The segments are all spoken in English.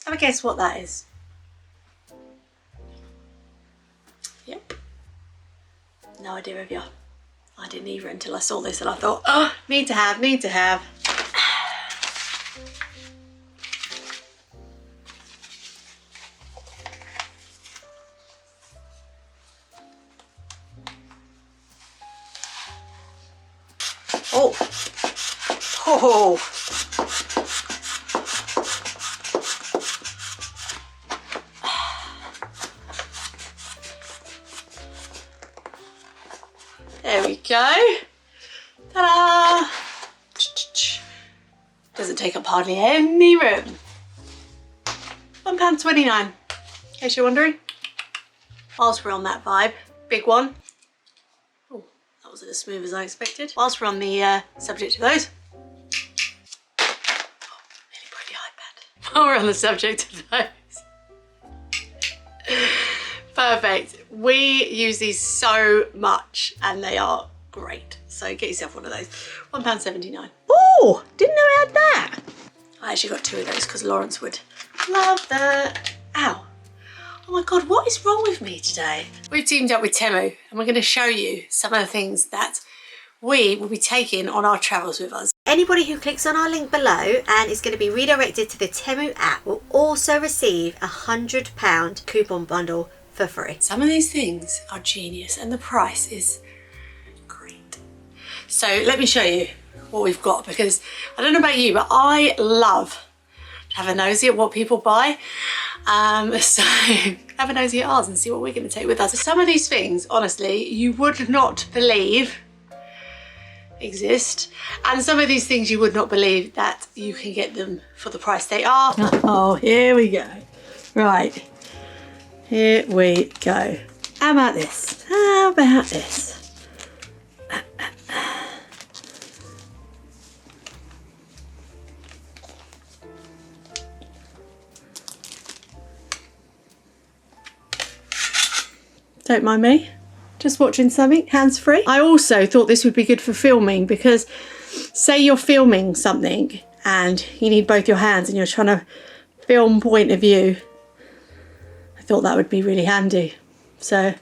Have a guess what that is. Yep. No idea of you. I didn't either until I saw this and I thought, oh, need to have, need to have. Oh. Oh. There we go. Ta-da! Doesn't take up hardly any room. £1.29, in case you're wondering. Whilst we're on that vibe, big one. Oh, that wasn't as smooth as I expected. Whilst we're on the subject of those. Oh, nearly broke the iPad. While we're on the subject of those. Perfect. We use these so much and they are great. So get yourself one of those. £1.79. Oh, didn't know I had that. I actually got 2 of those because Lawrence would love that. Ow. Oh my God, what is wrong with me today? We've teamed up with Temu and we're going to show you some of the things that we will be taking on our travels with us. Anybody who clicks on our link below and is going to be redirected to the Temu app will also receive a £100 coupon bundle for free. Some of these things are genius and the price is great. So let me show you what we've got, because I don't know about you, but I love to have a nosy at what people buy. So have a nosy at ours and see what we're going to take with us. Some of these things, honestly, you would not believe exist, and some of these things you would not believe that you can get them for the price they are. Oh, here we go. Right. Here we go. How about this? How about this? Don't mind me. Just watching something, hands-free. I also thought this would be good for filming because say you're filming something and you need both your hands and you're trying to film point of view. I thought that would be really handy. So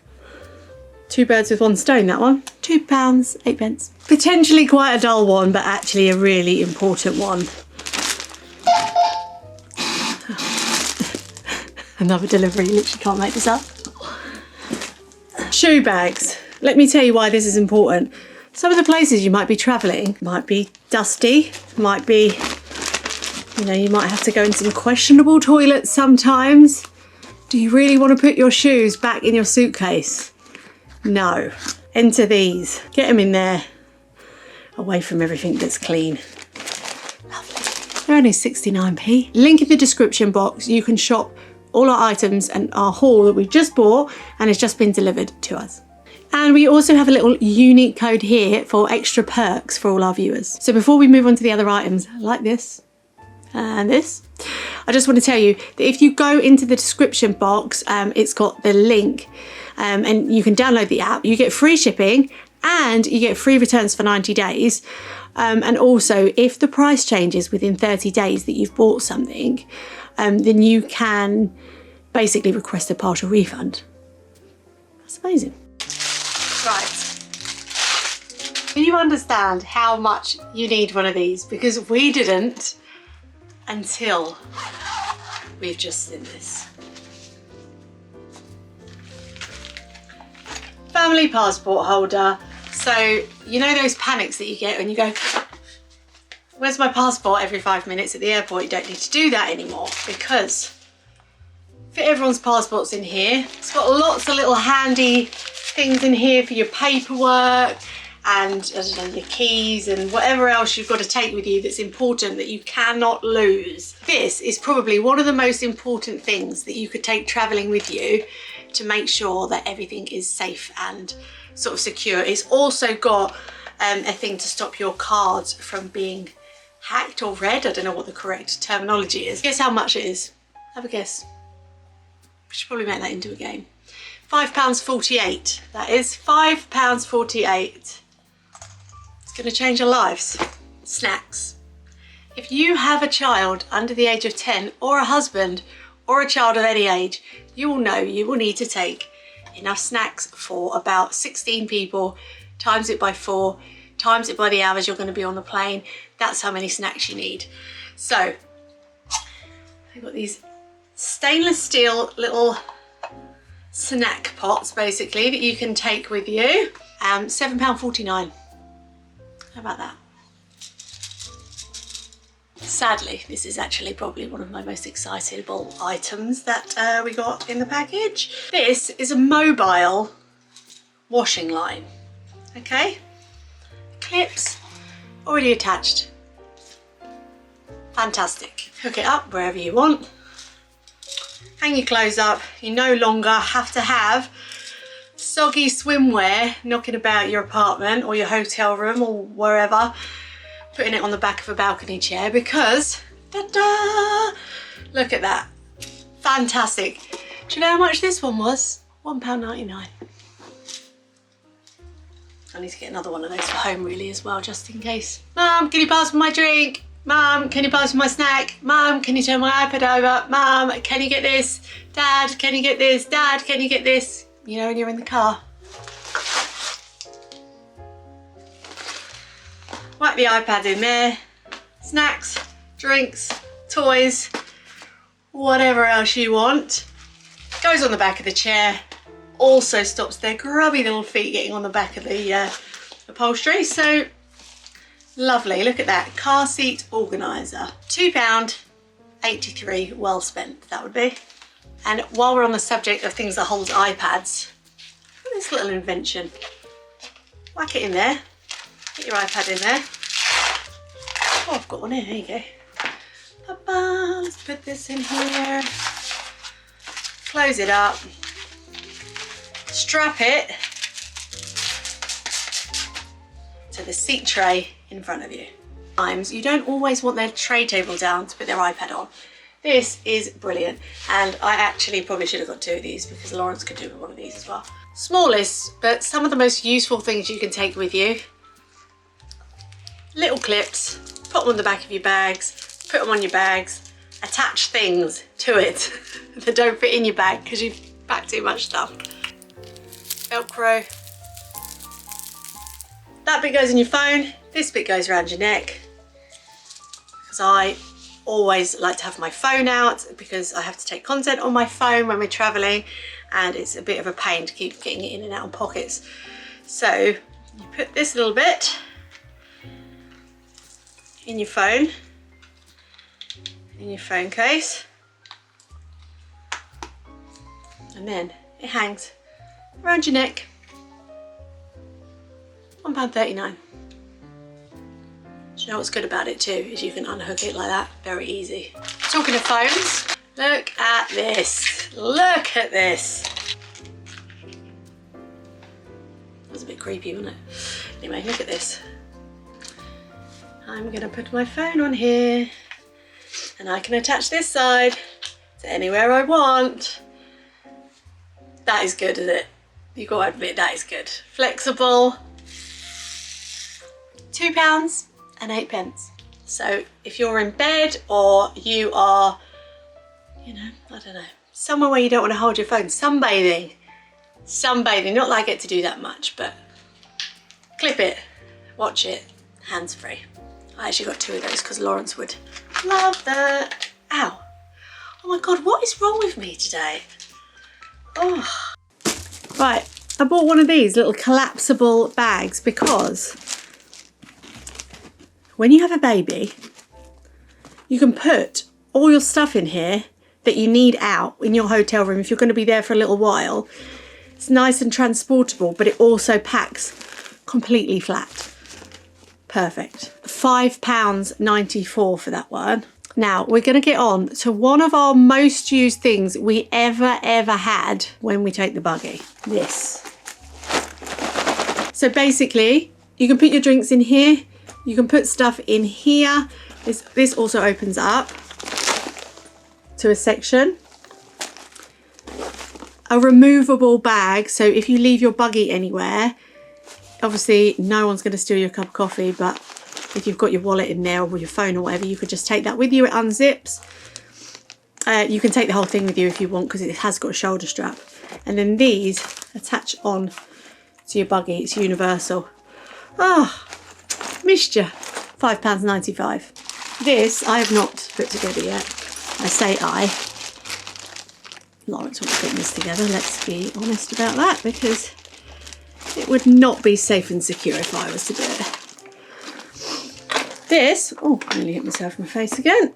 2 birds with 1 stone, that one. £2.08. Potentially quite a dull one, but actually a really important one. Another delivery, you literally can't make this up. Shoe bags. Let me tell you why this is important. Some of the places you might be travelling might be dusty, might be, you know, you might have to go in some questionable toilets sometimes. Do you really want to put your shoes back in your suitcase? No. Enter these. Get them in there, away from everything that's clean. Lovely. They're only 69p. Link in the description box. You can shop all our items and our haul that we've just bought and it's just been delivered to us. And we also have a little unique code here for extra perks for all our viewers. So before we move on to the other items like this and this, I just want to tell you that if you go into the description box, it's got the link and you can download the app. You get free shipping and you get free returns for 90 days. And also if the price changes within 30 days that you've bought something, then you can basically request a partial refund. That's amazing. Right. Do you understand how much you need one of these? Because we didn't until we've just seen this. Family passport holder. So, you know those panics that you get when you go, where's my passport every 5 minutes at the airport? You don't need to do that anymore because fit everyone's passports in here. It's got lots of little handy things in here for your paperwork and I don't know, your keys and whatever else you've got to take with you that's important that you cannot lose. This is probably one of the most important things that you could take traveling with you to make sure that everything is safe and sort of secure. It's also got a thing to stop your cards from being hacked or read. I don't know what the correct terminology is. Guess how much it is? Have a guess. We should probably make that into a game. £5.48. That is £5.48. It's going to change our lives. Snacks. If you have a child under the age of 10 or a husband or a child of any age, you will know you will need to take enough snacks for about 16 people, times it by 4, times it by the hours you're going to be on the plane. That's how many snacks you need. So I've got these stainless steel little snack pots basically that you can take with you. £7.49. How about that? Sadly, this is actually probably one of my most excitable items that we got in the package. This is a mobile washing line. Okay, clips already attached. Fantastic. Hook it up wherever you want. Hang your clothes up. You no longer have to have soggy swimwear knocking about your apartment or your hotel room or wherever, putting it on the back of a balcony chair because, ta-da! Look at that. Fantastic. Do you know how much this one was? £1.99. I need to get another one of those for home really as well, just in case. Mum, can you pass me my drink? Mum, can you pass me my snack? Mum, can you turn my iPad over? Mum, can you get this? Dad, can you get this? Dad, can you get this? You know, when you're in the car. Whack the iPad in there. Snacks, drinks, toys, whatever else you want. Goes on the back of the chair. Also stops their grubby little feet getting on the back of the upholstery. So lovely, look at that. Car seat organiser. £2.83, well spent that would be. And while we're on the subject of things that hold iPads, look at this little invention. Whack it in there. Get your iPad in there. Oh, I've got one here, there you go. Ba-ba. Let's put this in here. Close it up. Strap it to the seat tray in front of you. You don't always want their tray table down to put their iPad on. This is brilliant, and I actually probably should have got 2 of these because Lawrence could do with one of these as well. Smallest, but some of the most useful things you can take with you. Little clips, put them on the back of your bags, put them on your bags, attach things to it that don't fit in your bag because you've packed too much stuff. Velcro. That bit goes in your phone, this bit goes around your neck. Because I always like to have my phone out because I have to take content on my phone when we're traveling and it's a bit of a pain to keep getting it in and out of pockets. So you put this little bit in your phone case, and then it hangs around your neck. £1.39. Do you know what's good about it too is you can unhook it like that, very easy. Talking of phones, look at this. Look at this. That was a bit creepy, wasn't it? Anyway, look at this. I'm gonna put my phone on here and I can attach this side to anywhere I want. That is good, isn't it? You've got to admit that is good. Flexible. £2.08. So if you're in bed or you are, you know, I don't know, somewhere where you don't want to hold your phone, sunbathing, not that I get to do that much, but clip it, watch it, hands-free. I actually got 2 of those because Lawrence would love that. Ow. Oh my God, what is wrong with me today? Oh. Right, I bought one of these little collapsible bags because when you have a baby, you can put all your stuff in here that you need out in your hotel room if you're going to be there for a little while. It's nice and transportable, but it also packs completely flat. Perfect. £5.94 for that one. Now we're going to get on to one of our most used things we ever had when we take the buggy. This. So basically you can put your drinks in here, you can put stuff in here. This also opens up to a section. A removable bag, so if you leave your buggy anywhere, obviously no one's going to steal your cup of coffee, but if you've got your wallet in there or your phone or whatever, you could just take that with you. It unzips. You can take the whole thing with you if you want, because it has got a shoulder strap. And then these attach on to your buggy. It's universal. Ah, missed you. £5.95. This I have not put together yet. I say I. Lawrence wants to put this together. Let's be honest about that, because it would not be safe and secure if I was to do it. This, oh, I nearly hit myself in my face again.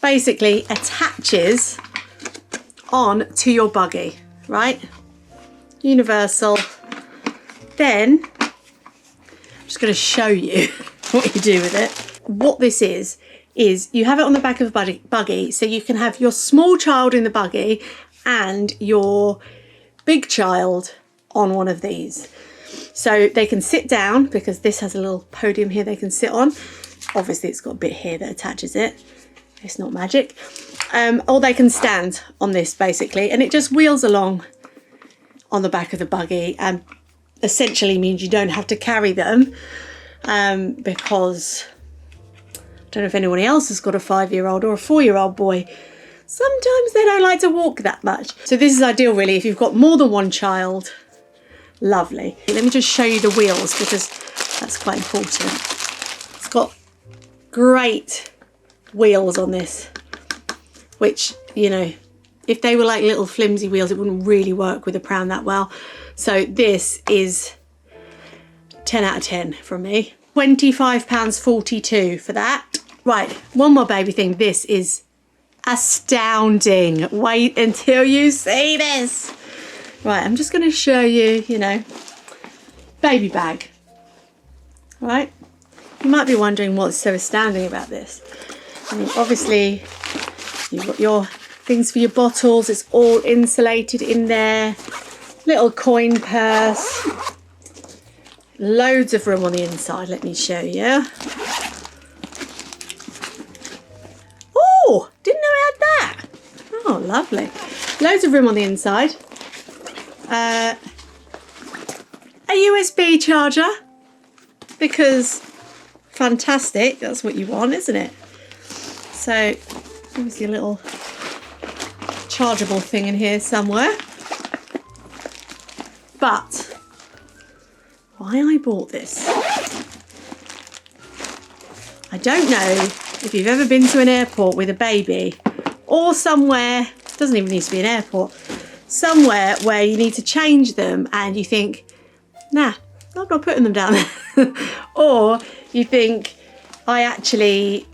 Basically attaches on to your buggy, right? Universal. Then I'm just going to show you what you do with it. What this is you have it on the back of a buggy, so you can have your small child in the buggy and your big child on one of these. So they can sit down, because this has a little podium here they can sit on. Obviously it's got a bit here that attaches it. It's not magic. Or they can stand on this basically, and it just wheels along on the back of the buggy, and essentially means you don't have to carry them, because I don't know if anyone else has got a 5-year-old or a 4-year-old boy. Sometimes they don't like to walk that much. So this is ideal really if you've got more than one child. Lovely. Let me just show you the wheels, because that's quite important. It's got great wheels on this, which, you know, if they were like little flimsy wheels, it wouldn't really work with a pram that well. So this is 10 out of 10 from me. £25.42 for that. Right, one more baby thing. This is astounding. Wait until you see this. Right, I'm just going to show you, you know, baby bag. Right, you might be wondering what's so astounding about this. I mean, obviously you've got your things for your bottles. It's all insulated in there. Little coin purse. Loads of room on the inside. Let me show you. Oh, didn't know it had that. Oh, lovely. Loads of room on the inside. A USB charger, because fantastic. That's what you want, isn't it? So obviously a little chargeable thing in here somewhere. But why I bought this, I don't know if you've ever been to an airport with a baby, or somewhere, doesn't even need to be an airport, somewhere where you need to change them and you think, nah, I'm not putting them down there. Or you think, I actually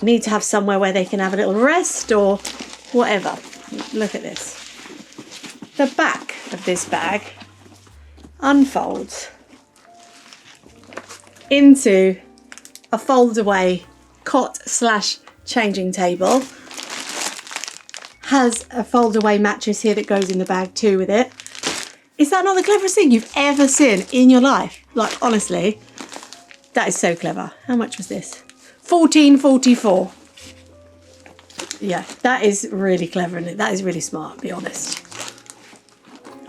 need to have somewhere where they can have a little rest or whatever. Look at this. The back of this bag unfolds into a fold away cot / changing table. Has a fold away mattress here that goes in the bag too with it. Is that not the cleverest thing you've ever seen in your life? Like, honestly, that is so clever. How much was this? £14.44. Yeah, that is really clever, and that is really smart, be honest.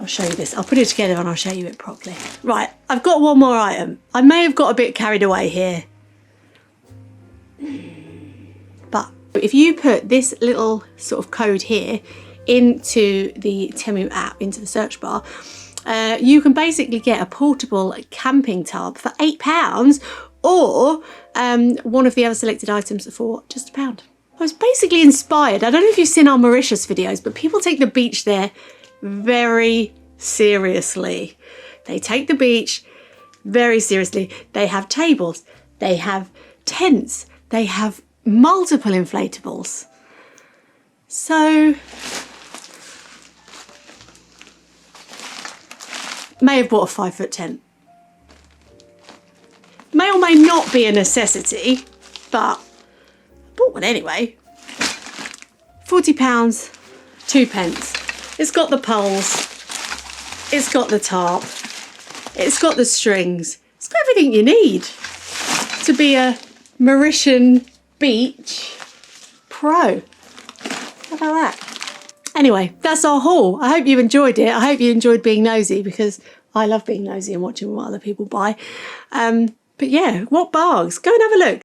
I'll show you this. I'll put it together and I'll show you it properly. Right, I've got one more item. I may have got a bit carried away here. But if you put this little sort of code here into the Temu app, into the search bar, you can basically get a portable camping tub for £8, or one of the other selected items for just £1. I was basically inspired. I don't know if you've seen our Mauritius videos, but people take the beach there very seriously. They take the beach very seriously. They have tables, they have tents, they have multiple inflatables. So may have bought a 5-foot tent. May or may not be a necessity, but I bought one anyway. £40, 2p. It's got the poles, it's got the tarp, it's got the strings, it's got everything you need to be a Mauritian beach pro. How about that? Anyway, that's our haul. I hope you enjoyed it. I hope you enjoyed being nosy, because I love being nosy and watching what other people buy. But yeah, what bargs? Go and have a look.